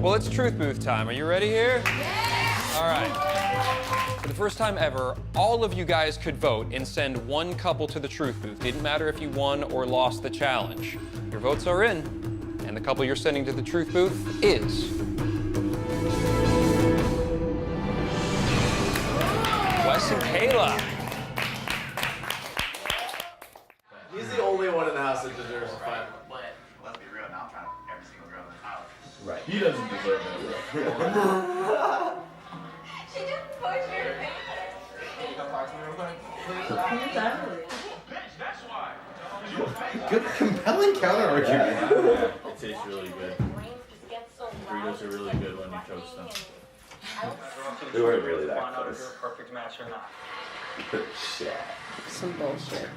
Well, it's Truth Booth time. Are you ready here? Yeah! All right. For the first time ever, all of you guys could vote and send one couple to the Truth Booth. Didn't matter if you won or lost the challenge. Your votes are in, and the couple you're sending to the Truth Booth is... Wes and Kayla. He's the only one in the house that deserves a fight. But let's be real, now I'm trying to every single girl in the house. Right. He doesn't deserve it. She just pushed her face. Can you come talk to me real quick? Bitch, that's why. Good, compelling counter argument. Yeah. It tastes really good. Burritos are really good when you toast them. They weren't really that close. If you're a perfect match or not. Shit. Some bullshit.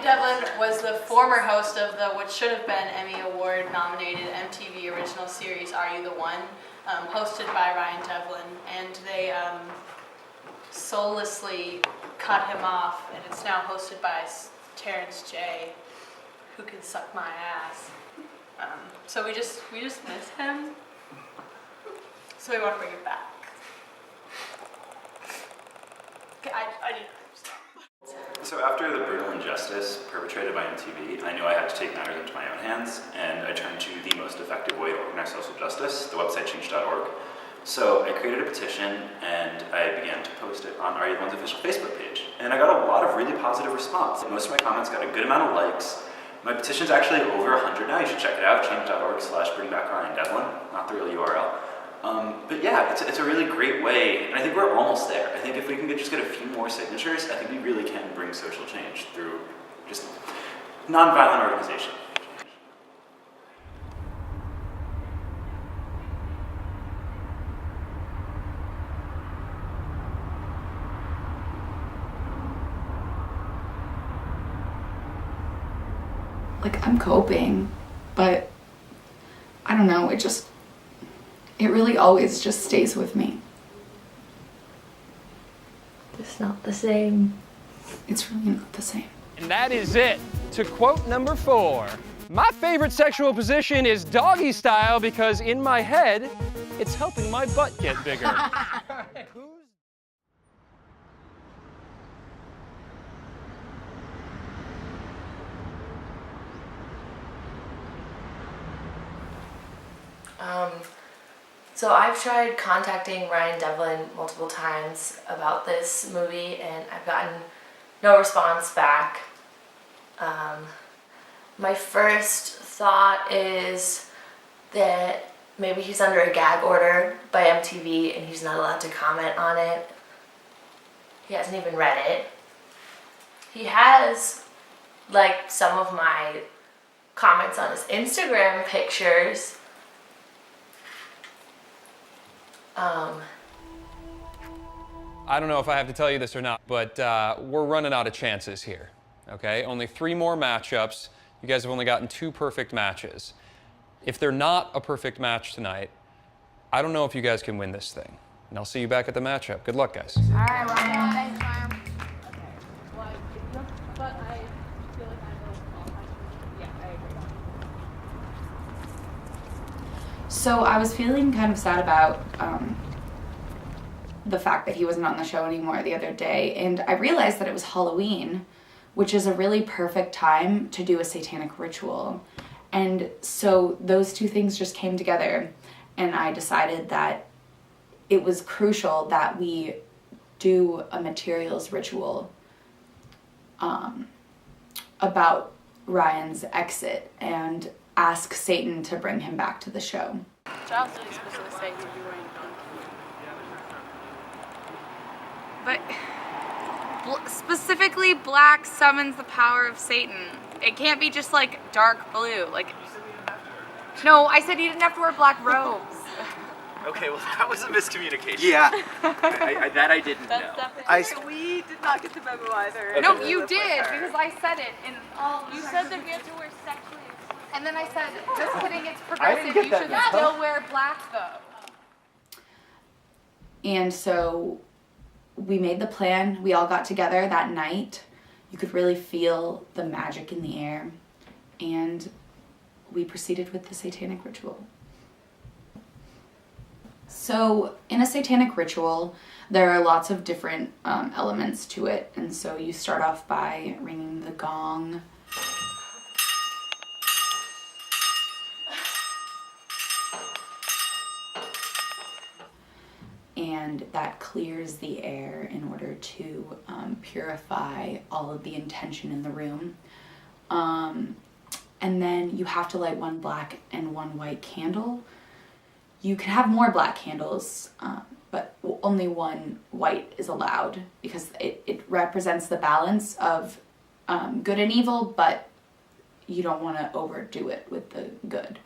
Devlin was the former host of the what should have been Emmy Award nominated MTV original series Are You the One, hosted by Ryan Devlin, and they soullessly cut him off, and it's now hosted by Terrence J, who can suck my ass. So we just miss him, so we want to bring it back. Okay, I need. So after the brutal injustice perpetrated by MTV, I knew I had to take matters into my own hands, and I turned to the most effective way to organize social justice, the website change.org. So I created a petition, and I began to post it on Are You the One's official Facebook page. And I got a lot of really positive response. Most of my comments got a good amount of likes. My petition's actually over 100 now. You should check it out, change.org/bringbackryan Devlin, not the real URL. But yeah, it's a really great way, and I think we're almost there. I think if we can just get a few more signatures, I think we really can bring social change through just nonviolent organization. Like, I'm coping, but I don't know, it really always just stays with me. It's not the same. It's really not the same. And that is it. To quote number 4, my favorite sexual position is doggy style because in my head, it's helping my butt get bigger. So I've tried contacting Ryan Devlin multiple times about this movie, and I've gotten no response back. My first thought is that maybe he's under a gag order by MTV and he's not allowed to comment on it. He hasn't even read it. He has liked some of my comments on his Instagram pictures. I don't know if I have to tell you this or not, but we're running out of chances here, okay? Only 3 more matchups. You guys have only gotten 2 perfect matches. If they're not a perfect match tonight, I don't know if you guys can win this thing. And I'll see you back at the matchup. Good luck, guys. All right, Ryan. So I was feeling kind of sad about the fact that he wasn't on the show anymore the other day, and I realized that it was Halloween, which is a really perfect time to do a satanic ritual. And so those 2 things just came together, and I decided that it was crucial that we do a materials ritual about Ryan's exit and ask Satan to bring him back to the show. Giles said he's supposed to say he'd be wearing But specifically, black summons the power of Satan. It can't be just like dark blue. Like, no, I said he didn't have to wear black robes. Okay, well that was a miscommunication. Yeah. That I didn't know. We did not get the memo either. No, you did, because I said it in. You said that we had to wear sexually. And then I said, just kidding, it's I didn't progressive. get You that should memo. still wear black, though. And so we made the plan. We all got together that night. You could really feel the magic in the air. And we proceeded with the satanic ritual. So in a satanic ritual, there are lots of different elements to it. And so you start off by ringing the gong. And that clears the air in order to purify all of the intention in the room. And then you have to light one black and one white candle. You can have more black candles, but only one white is allowed because it represents the balance of good and evil, but you don't want to overdo it with the good.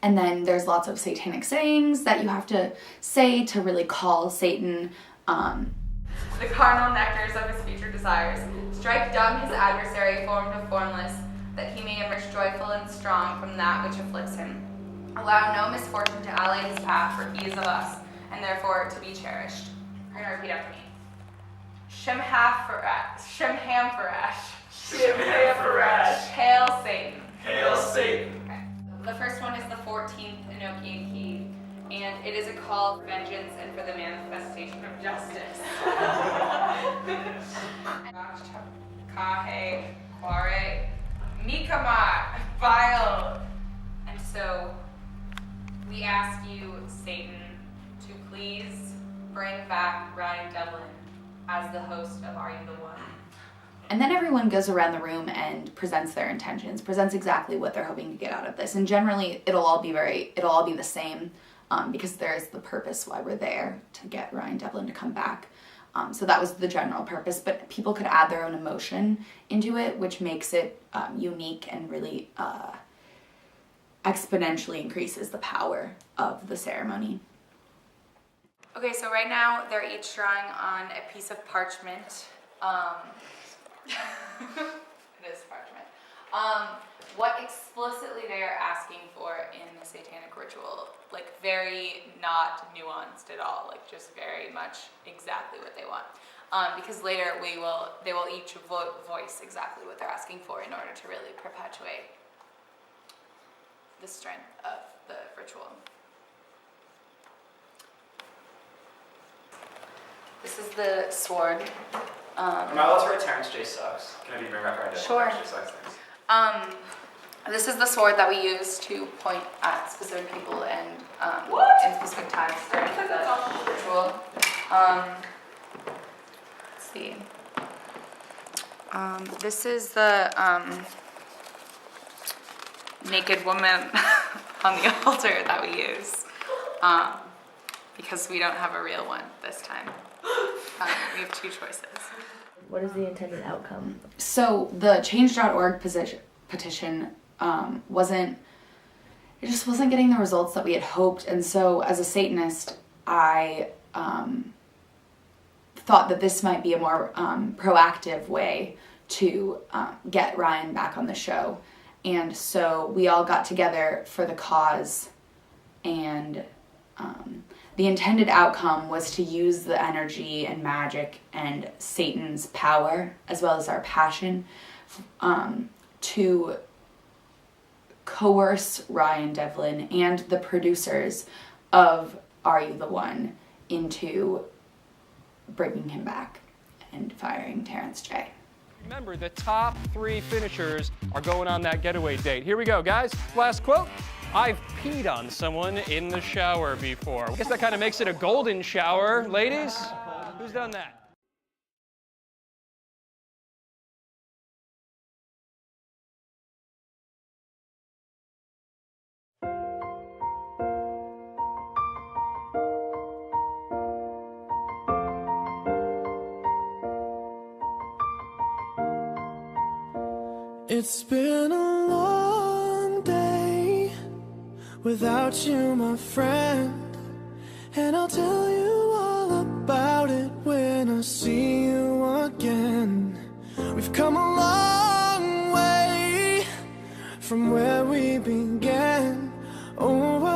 And then there's lots of satanic sayings that you have to say to really call Satan. The carnal nectars of his future desires. Strike dumb his adversary, formed of formless, that he may emerge joyful and strong from that which afflicts him. Allow no misfortune to ally his path, for he is of us, and therefore to be cherished. You're gonna repeat after me. Shemhamphorash. Hail Satan. Hail Satan. The first one is the 14th Enochian key, and it is a call for vengeance and for the manifestation of justice. Kahe, Kware, Mikama, Vile. And so we ask you, Satan, to please bring back Ryan Devlin as the host of Are You the One? And then everyone goes around the room and presents their intentions, presents exactly what they're hoping to get out of this. And generally, it'll all be the same, because there is the purpose why we're there, to get Ryan Devlin to come back. So that was the general purpose, but people could add their own emotion into it, which makes it unique and really exponentially increases the power of the ceremony. Okay, so right now they're each drawing on a piece of parchment. It is parchment. What explicitly they are asking for in the satanic ritual, like very not nuanced at all, like just very much exactly what they want. Because later they will each voice exactly what they're asking for in order to really perpetuate the strength of the ritual. This is the sword. Am I allowed to write Terrence J. Sucks? Can I be bring back our Sure. Terrence J. Sucks things? This is the sword that we use to point at specific people and in specific times during the ritual. Let's see. This is the naked woman on the altar that we use, because we don't have a real one this time. We have two choices. What is the intended outcome? So the change.org petition just wasn't getting the results that we had hoped. And so as a Satanist, I thought that this might be a more proactive way to get Ryan back on the show. And so we all got together for the cause, and the intended outcome was to use the energy and magic and Satan's power, as well as our passion, to coerce Ryan Devlin and the producers of Are You the One into bringing him back and firing Terrence J. Remember, the top 3 finishers are going on that getaway date. Here we go, guys. Last quote. I've peed on someone in the shower before. I guess that kind of makes it a golden shower. Ladies, who's done that? It's been a long day without you, my friend. And I'll tell you all about it when I see you again. We've come a long way from where we began. Oh,